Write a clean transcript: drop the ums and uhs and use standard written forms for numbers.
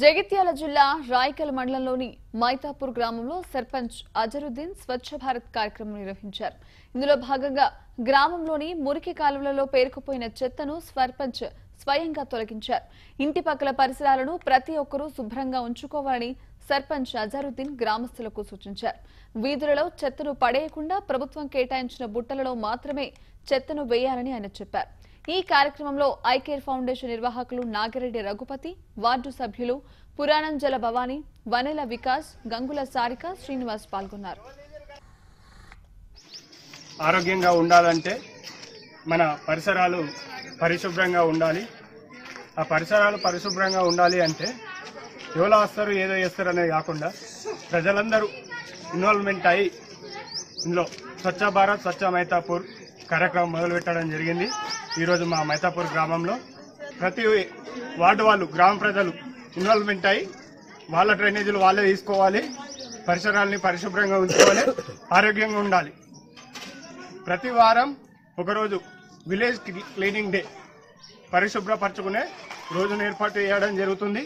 జగిత్యాల జిల్లా రాయకల్ మండలంలోని మైతాపూర్ గ్రామంలో సర్పంచ్ అజరుద్దీన్ స్వచ్ఛ భారత్ కార్యక్రమం నిర్వహించారు. ఇందులో భాగంగా గ్రామంలోని మురికి కాలువలలో పేరుకుపోయిన చెత్తను సర్పంచ్ స్వయంగా తొలగించారు. ఇంటి పక్కల పరిసరాలను ప్రతి ఒక్కరూ శుభ్రంగా ఉంచుకోవాలని సర్పంచ్ అజరుద్దీన్ గ్రామస్తులకు సూచించారు. వీధులలో చెత్తను పడేయకుండా ప్రభుత్వం కేటాయించిన బుట్టలలో మాత్రమే చెత్తను వేయాలని ఆయన చెప్పారు. ఈ కార్యక్రమంలో ఐకేర్ ఫౌండేషన్ నిర్వాహకులు నాగిరెడ్డి రఘుపతి, వార్డు సభ్యులు పురాణం జల భవానీ, వనెల వికాస్, గంగుల సారిక, శ్రీనివాస్ పాల్గొన్నారు. ఆరోగ్యంగా ఉండాలంటే మన పరిసరాలు పరిశుభ్రంగా ఉండాలి. ఆ పరిసరాలు పరిశుభ్రంగా ఉండాలి అంటే ఎవరో వస్తారు ఏదో చేస్తారు అనేది కాకుండా ప్రజలందరూ ఇన్వాల్వ్మెంట్ అయ్యి ఇందులో స్వచ్ఛ భారత్ స్వచ్ఛ మైతాపూర్ కార్యక్రమం మొదలుపెట్టడం జరిగింది. ఈరోజు మా మైతాపూర్ గ్రామంలో ప్రతి వార్డు వాళ్ళు గ్రామ ప్రజలు ఇన్వాల్వ్మెంట్ అయ్యి వాళ్ళ డ్రైనేజీలు వాళ్ళే తీసుకోవాలి, పరిసరాలని పరిశుభ్రంగా ఉంచుకోవాలి, ఆరోగ్యంగా ఉండాలి. ప్రతి వారం ఒకరోజు విలేజ్ క్లీనింగ్ డే పరిశుభ్రపరచుకునే రోజును ఏర్పాటు చేయడం జరుగుతుంది.